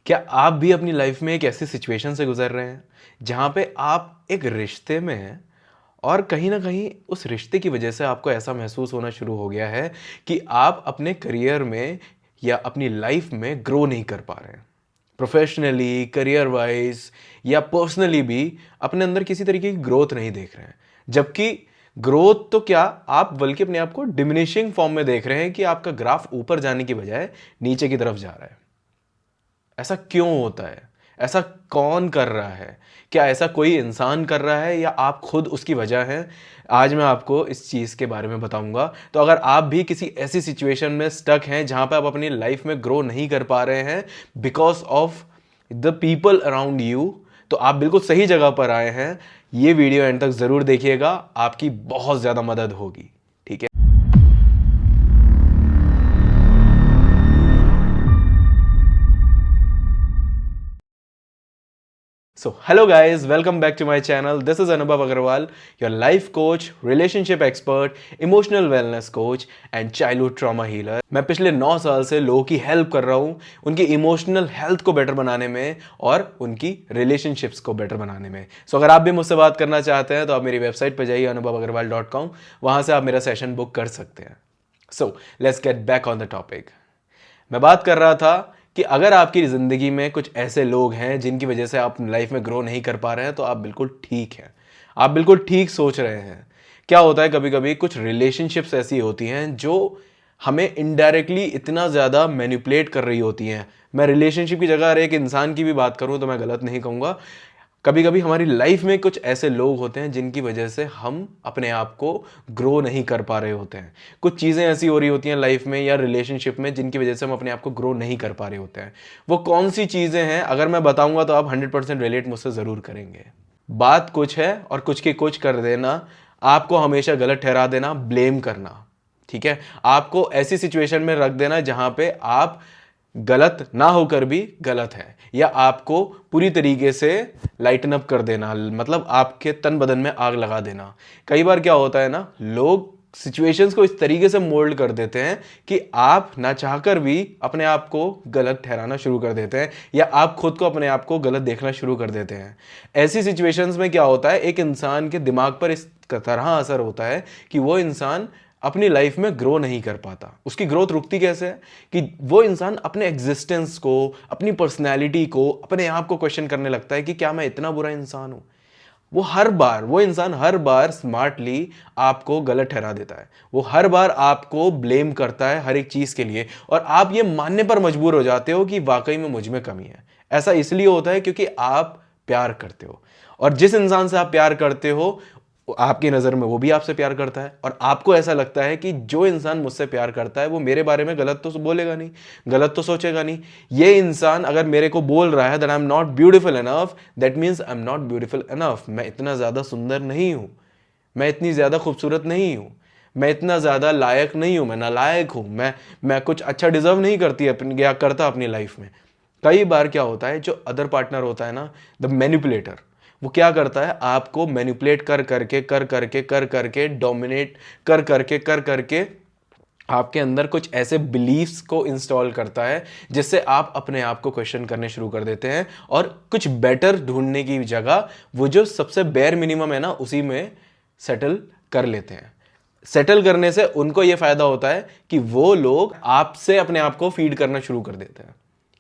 क्या आप भी अपनी लाइफ में एक ऐसी सिचुएशन से गुजर रहे हैं जहाँ पे आप एक रिश्ते में हैं और कहीं ना कहीं उस रिश्ते की वजह से आपको ऐसा महसूस होना शुरू हो गया है कि आप अपने करियर में या अपनी लाइफ में ग्रो नहीं कर पा रहे हैं, प्रोफेशनली, करियर वाइज या पर्सनली भी अपने अंदर किसी तरीके की ग्रोथ नहीं देख रहे हैं। जबकि ग्रोथ तो क्या, आप बल्कि अपने आप को डिमिनिशिंग फॉर्म में देख रहे हैं कि आपका ग्राफ ऊपर जाने की बजाय नीचे की तरफ जा रहा है। ऐसा क्यों होता है? ऐसा कौन कर रहा है? क्या ऐसा कोई इंसान कर रहा है या आप खुद उसकी वजह हैं? आज मैं आपको इस चीज़ के बारे में बताऊंगा। तो अगर आप भी किसी ऐसी सिचुएशन में स्टक हैं जहां पे आप अपनी लाइफ में ग्रो नहीं कर पा रहे हैं because of the people around you, तो आप बिल्कुल सही जगह पर आए हैं। ये वीडियो एंड तक ज़रूर देखिएगा, आपकी बहुत ज़्यादा मदद होगी। ठीक है। So, hello guys, welcome back to my channel. This is Anubhav Agarwal, your life coach, relationship expert, emotional wellness coach and childhood trauma healer. मैं पिछले 9 साल से लोगों की हेल्प कर रहा हूँ उनकी इमोशनल हेल्थ को बेटर बनाने में और उनकी रिलेशनशिप्स को बेटर बनाने में। So, अगर आप भी मुझसे बात करना चाहते हैं तो आप मेरी वेबसाइट पर जाइए anubhavagarwal.com, वहाँ से आप मेरा सेशन बुक कर सकते हैं। So, let's get back on the topic. मैं बात कर रहा था कि अगर आपकी ज़िंदगी में कुछ ऐसे लोग हैं जिनकी वजह से आप लाइफ में ग्रो नहीं कर पा रहे हैं तो आप बिल्कुल ठीक हैं, आप बिल्कुल ठीक सोच रहे हैं। क्या होता है, कभी कभी कुछ रिलेशनशिप्स ऐसी होती हैं जो हमें इनडायरेक्टली इतना ज़्यादा मैनिपुलेट कर रही होती हैं। मैं रिलेशनशिप की जगह एक इंसान की भी बात करूं तो मैं गलत नहीं कहूँगा। कभी कभी हमारी लाइफ में कुछ ऐसे लोग होते हैं जिनकी वजह से हम अपने आप को ग्रो नहीं कर पा रहे होते हैं। कुछ चीज़ें ऐसी हो रही होती हैं लाइफ में या रिलेशनशिप में जिनकी वजह से हम अपने आप को ग्रो नहीं कर पा रहे होते हैं। वो कौन सी चीज़ें हैं, अगर मैं बताऊंगा तो आप 100% रिलेट मुझसे ज़रूर करेंगे। बात कुछ है और कुछ की कुछ कर देना, आपको हमेशा गलत ठहरा देना, ब्लेम करना। ठीक है, आपको ऐसी सिचुएशन में रख देना जहां पे आप गलत ना होकर भी गलत है, या आपको पूरी तरीके से लाइटन अप कर देना, मतलब आपके तन बदन में आग लगा देना। कई बार क्या होता है ना, लोग सिचुएशंस को इस तरीके से मोल्ड कर देते हैं कि आप ना चाहकर भी अपने आप को गलत ठहराना शुरू कर देते हैं या आप खुद को अपने आप को गलत देखना शुरू कर देते हैं। ऐसी सिचुएशंस में क्या होता है, एक इंसान के दिमाग पर इस तरह असर होता है कि वो इंसान अपनी लाइफ में ग्रो नहीं कर पाता। उसकी ग्रोथ रुकती कैसे है कि वो इंसान अपने एग्जिस्टेंस को, अपनी पर्सनैलिटी को, अपने आप को क्वेश्चन करने लगता है कि क्या मैं इतना बुरा इंसान हूं। वो इंसान हर बार स्मार्टली आपको गलत ठहरा देता है। वो हर बार आपको ब्लेम करता है हर एक चीज के लिए और आप ये मानने पर मजबूर हो जाते हो कि वाकई में मुझ में कमी है। ऐसा इसलिए होता है क्योंकि आप प्यार करते हो और जिस इंसान से आप प्यार करते हो आपकी नज़र में वो भी आपसे प्यार करता है और आपको ऐसा लगता है कि जो इंसान मुझसे प्यार करता है वो मेरे बारे में गलत तो बोलेगा नहीं, गलत तो सोचेगा नहीं। ये इंसान अगर मेरे को बोल रहा है that I am not beautiful enough, that means I am not beautiful enough. मैं इतना ज़्यादा सुंदर नहीं हूँ, मैं इतनी ज़्यादा खूबसूरत नहीं हूँ, मैं इतना ज़्यादा लायक नहीं हूँ, मैं नालायक हूँ, मैं कुछ अच्छा डिजर्व नहीं करती अपनी या करता अपनी लाइफ में। कई बार क्या होता है, जो अदर पार्टनर होता है ना, द मैनिपुलेटर, वो क्या करता है, आपको मैनिपुलेट कर करके डोमिनेट कर करके आपके अंदर कुछ ऐसे बिलीफ्स को इंस्टॉल करता है जिससे आप अपने आप को क्वेश्चन करने शुरू कर देते हैं और कुछ बेटर ढूंढने की जगह वो जो सबसे बेयर मिनिमम है ना उसी में सेटल कर लेते हैं। सेटल करने से उनको यह फायदा होता है कि वो लोग आपसे अपने आप को फीड करना शुरू कर देते हैं,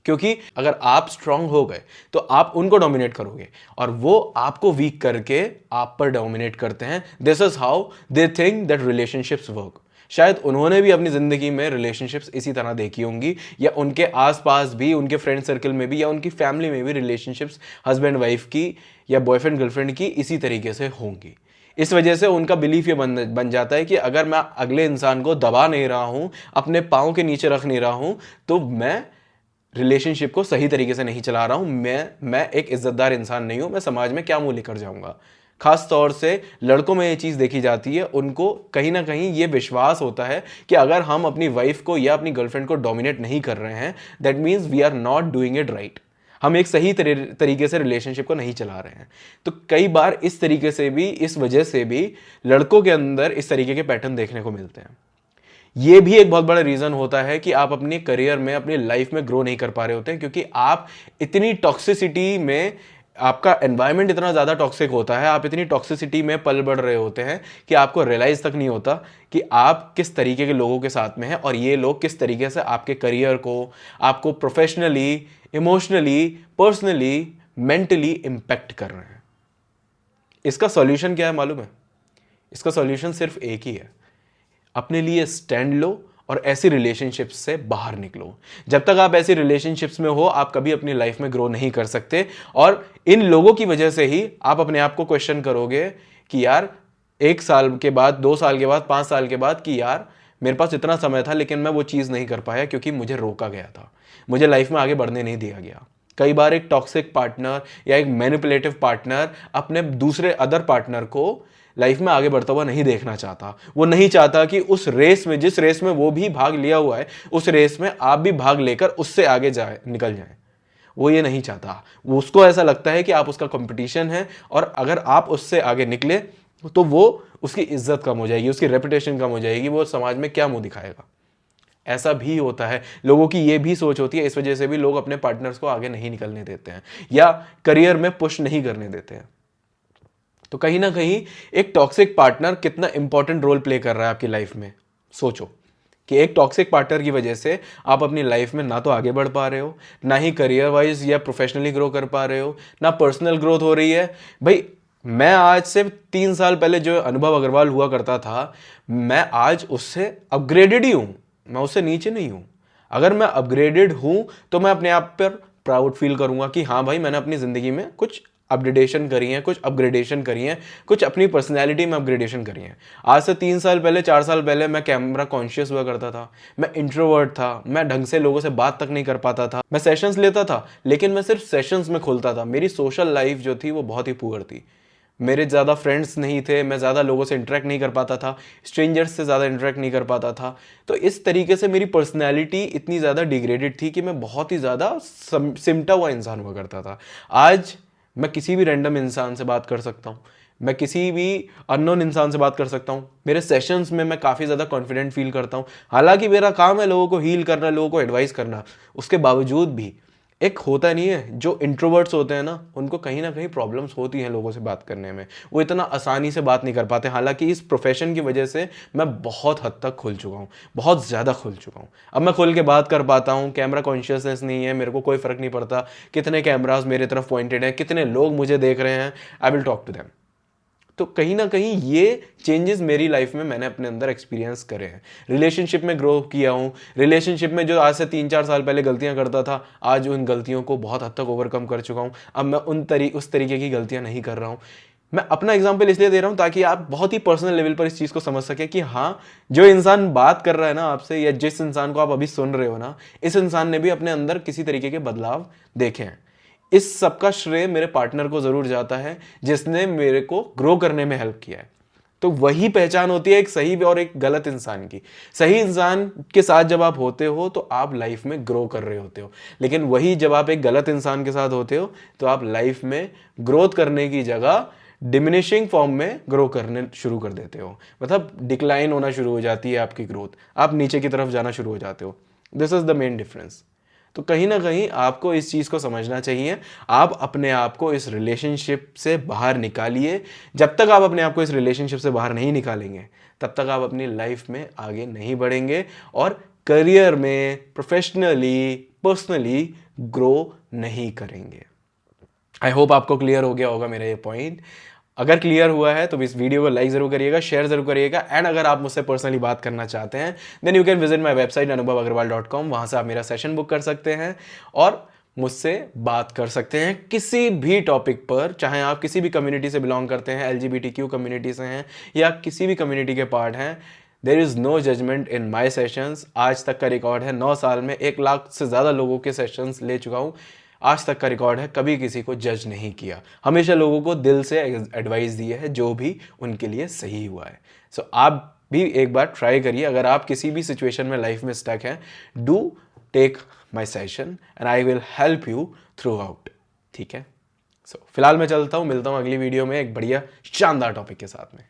क्योंकि अगर आप स्ट्रांग हो गए तो आप उनको डोमिनेट करोगे और वो आपको वीक करके आप पर डोमिनेट करते हैं। This is how they think that relationships work. शायद उन्होंने भी अपनी जिंदगी में रिलेशनशिप्स इसी तरह देखी होंगी या उनके आसपास भी, उनके फ्रेंड सर्कल में भी या उनकी फैमिली में भी रिलेशनशिप्स हस्बैंड वाइफ की या बॉयफ्रेंड गर्लफ्रेंड की इसी तरीके से होंगी। इस वजह से उनका बिलीफ ये बन जाता है कि अगर मैं अगले इंसान को दबा नहीं रहा हूं, अपने पाँव के नीचे रख नहीं रहा हूं, तो मैं रिलेशनशिप को सही तरीके से नहीं चला रहा हूं, मैं एक इज्जतदार इंसान नहीं हूं, मैं समाज में क्या मुंह लेकर जाऊंगा। खास तौर से लड़कों में ये चीज़ देखी जाती है, उनको कहीं ना कहीं ये विश्वास होता है कि अगर हम अपनी वाइफ को या अपनी गर्लफ्रेंड को डोमिनेट नहीं कर रहे हैं, that means we are not doing it right, हम एक सही तरीके से रिलेशनशिप को नहीं चला रहे हैं। तो कई बार इस तरीके से भी, इस वजह से भी लड़कों के अंदर इस तरीके के पैटर्न देखने को मिलते हैं। ये भी एक बहुत बड़ा रीज़न होता है कि आप अपने करियर में, अपनी लाइफ में ग्रो नहीं कर पा रहे होते हैं, क्योंकि आप इतनी टॉक्सिसिटी में, आपका एनवायरनमेंट इतना ज़्यादा टॉक्सिक होता है, आप इतनी टॉक्सिसिटी में पल बढ़ रहे होते हैं कि आपको रियलाइज़ तक नहीं होता कि आप किस तरीके के लोगों के साथ में हैं और ये लोग किस तरीके से आपके करियर को, आपको professionally, emotionally, personally, mentally impact कर रहे हैं। इसका सॉल्यूशन क्या है मालूम है? इसका सॉल्यूशन सिर्फ एक ही है, अपने लिए स्टैंड लो और ऐसी रिलेशनशिप्स से बाहर निकलो। जब तक आप ऐसी रिलेशनशिप्स में हो, आप कभी अपनी लाइफ में ग्रो नहीं कर सकते, और इन लोगों की वजह से ही आप अपने आप को क्वेश्चन करोगे कि यार 1 साल के बाद, 2 साल के बाद, 5 साल के बाद कि यार मेरे पास इतना समय था लेकिन मैं वो चीज़ नहीं कर पाया क्योंकि मुझे रोका गया था, मुझे लाइफ में आगे बढ़ने नहीं दिया गया। कई बार एक टॉक्सिक पार्टनर या एक मैनिपुलेटिव पार्टनर अपने दूसरे अदर पार्टनर को लाइफ में आगे बढ़ता हुआ नहीं देखना चाहता। वो नहीं चाहता कि उस रेस में, जिस रेस में वो भी भाग लिया हुआ है, उस रेस में आप भी भाग लेकर उससे आगे निकल जाए। वो ये नहीं चाहता। वो, उसको ऐसा लगता है कि आप उसका कंपटीशन है और अगर आप उससे आगे निकले तो वो, उसकी इज्जत कम हो जाएगी, उसकी रेपुटेशन कम हो जाएगी, वो समाज में क्या मुंह दिखाएगा। ऐसा भी होता है, लोगों की ये भी सोच होती है। इस वजह से भी लोग अपने पार्टनर्स को आगे नहीं निकलने देते हैं या करियर में पुश नहीं करने देते हैं। तो कहीं ना कहीं एक टॉक्सिक पार्टनर कितना इंपॉर्टेंट रोल प्ले कर रहा है आपकी लाइफ में। सोचो कि एक टॉक्सिक पार्टनर की वजह से आप अपनी लाइफ में ना तो आगे बढ़ पा रहे हो, ना ही करियर वाइज या प्रोफेशनली ग्रो कर पा रहे हो, ना पर्सनल ग्रोथ हो रही है। भाई, मैं आज से 3 साल पहले जो अनुभव अग्रवाल हुआ करता था, मैं आज उससे अपग्रेडेड ही हूं, मैं उससे नीचे नहीं हूं। अगर मैं अपग्रेडेड हूं तो मैं अपने आप पर प्राउड फील करूंगा कि हाँ भाई, मैंने अपनी जिंदगी में कुछ अपडेशन करी है, कुछ अपग्रेडेशन करी है, कुछ अपनी पर्सनैलिटी में अपग्रेडेशन करी है। आज से 3 साल पहले, 4 साल पहले मैं कैमरा कॉन्शियस हुआ करता था, मैं इंट्रोवर्ट था, मैं ढंग से लोगों से बात तक नहीं कर पाता था। मैं सेशंस लेता था लेकिन मैं सिर्फ सेशंस में खुलता था। मेरी सोशल लाइफ जो थी वो बहुत ही पुअर थी। मेरे ज़्यादा फ्रेंड्स नहीं थे, मैं ज़्यादा लोगों से इंटरेक्ट नहीं कर पाता था, स्ट्रेंजर्स से ज़्यादा इंटरेक्ट नहीं कर पाता था। तो इस तरीके से मेरी पर्सनैलिटी इतनी ज़्यादा डिग्रेडेड थी कि मैं बहुत ही ज़्यादा सिमटा हुआ इंसान हुआ करता था। आज मैं किसी भी रैंडम इंसान से बात कर सकता हूँ, मैं किसी भी अननोन इंसान से बात कर सकता हूँ। मेरे सेशंस में मैं काफ़ी ज़्यादा कॉन्फिडेंट फील करता हूँ। हालांकि मेरा काम है लोगों को हील करना, लोगों को एडवाइस करना, उसके बावजूद भी एक होता नहीं है, जो इंट्रोवर्ट्स होते हैं ना, उनको कहीं ना कहीं प्रॉब्लम्स होती हैं लोगों से बात करने में। वो इतना आसानी से बात नहीं कर पाते। हालांकि इस प्रोफेशन की वजह से मैं बहुत हद तक खुल चुका हूँ, बहुत ज़्यादा खुल चुका हूँ। अब मैं खुल के बात कर पाता हूँ, कैमरा कॉन्शियसनेस नहीं है, मेरे को कोई फ़र्क नहीं पड़ता कितने कैमराज मेरे तरफ पॉइंटेड हैं, कितने लोग मुझे देख रहे हैं। I will talk to them. तो कहीं ना कहीं ये चेंजेस मेरी लाइफ में मैंने अपने अंदर एक्सपीरियंस करे हैं। रिलेशनशिप में ग्रो किया हूँ। रिलेशनशिप में जो आज से 3-4 साल पहले गलतियां करता था, आज उन गलतियों को बहुत हद तक ओवरकम कर चुका हूँ। अब मैं उस तरीके की गलतियां नहीं कर रहा हूँ। मैं अपना एग्जाम्पल इसलिए दे रहा हूँ ताकि आप बहुत ही पर्सनल लेवल पर इस चीज़ को समझ सके कि हाँ, जो इंसान बात कर रहा है ना आपसे, या जिस इंसान को आप अभी सुन रहे हो ना, इस इंसान ने भी अपने अंदर किसी तरीके के बदलाव देखे हैं। इस सब का श्रेय मेरे पार्टनर को जरूर जाता है, जिसने मेरे को ग्रो करने में हेल्प किया है। तो वही पहचान होती है एक सही और एक गलत इंसान की। सही इंसान के साथ जब आप होते हो तो आप लाइफ में ग्रो कर रहे होते हो, लेकिन वही जब आप एक गलत इंसान के साथ होते हो तो आप लाइफ में ग्रोथ करने की जगह डिमिनिशिंग फॉर्म में ग्रो करने शुरू कर देते हो। मतलब डिक्लाइन होना शुरू हो जाती है आपकी ग्रोथ, आप नीचे की तरफ जाना शुरू हो जाते हो। This is the main difference. तो कहीं ना कहीं आपको इस चीज़ को समझना चाहिए। आप अपने आप को इस रिलेशनशिप से बाहर निकालिए। जब तक आप अपने आप को इस रिलेशनशिप से बाहर नहीं निकालेंगे, तब तक आप अपनी लाइफ में आगे नहीं बढ़ेंगे और करियर में, प्रोफेशनली, पर्सनली ग्रो नहीं करेंगे। आई होप आपको क्लियर हो गया होगा मेरा ये पॉइंट। अगर क्लियर हुआ है तो इस वीडियो को लाइक जरूर करिएगा, शेयर जरूर करिएगा। एंड अगर आप मुझसे पर्सनली बात करना चाहते हैं then you can visit my website anubhavagarwal.com। वहां से आप मेरा सेशन बुक कर सकते हैं और मुझसे बात कर सकते हैं किसी भी टॉपिक पर। चाहे आप किसी भी कम्युनिटी से बिलोंग करते हैं, LGBTQ कम्युनिटी से हैं या किसी भी कम्युनिटी के पार्ट हैं, there is no judgement in my sessions. आज तक का रिकॉर्ड है, 9 साल में 1 लाख से ज़्यादा लोगों के सेशंस ले चुका हूँ। आज तक का रिकॉर्ड है, कभी किसी को जज नहीं किया, हमेशा लोगों को दिल से एडवाइस दी है जो भी उनके लिए सही हुआ है। सो आप भी एक बार ट्राई करिए। अगर आप किसी भी सिचुएशन में लाइफ में स्टक हैं, do take my session and I will help you throughout. ठीक है, सो फिलहाल मैं चलता हूँ, मिलता हूँ अगली वीडियो में एक बढ़िया शानदार टॉपिक के साथ में।